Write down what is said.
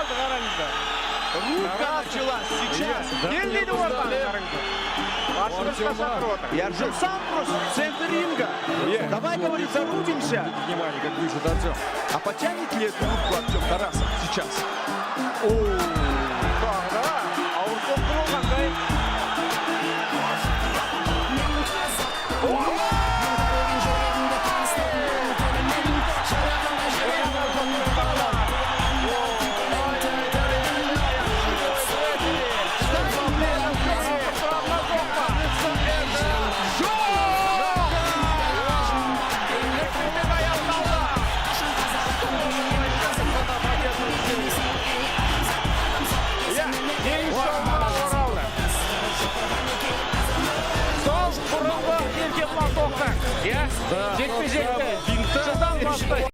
kaldı karangıda. Рубка началась сейчас. Geldi oradan karangıda. Başımızda satır otur. Ержан сам просто в центр ринга. Давай, говорит, зарубимся. Внимание, как движет Артем. А потянет ли эту рубку Артем Тарасов сейчас? Sonra Avrupa kurulmanday. Sol burunlu erkek toqtan. Ya, jekpe-jekte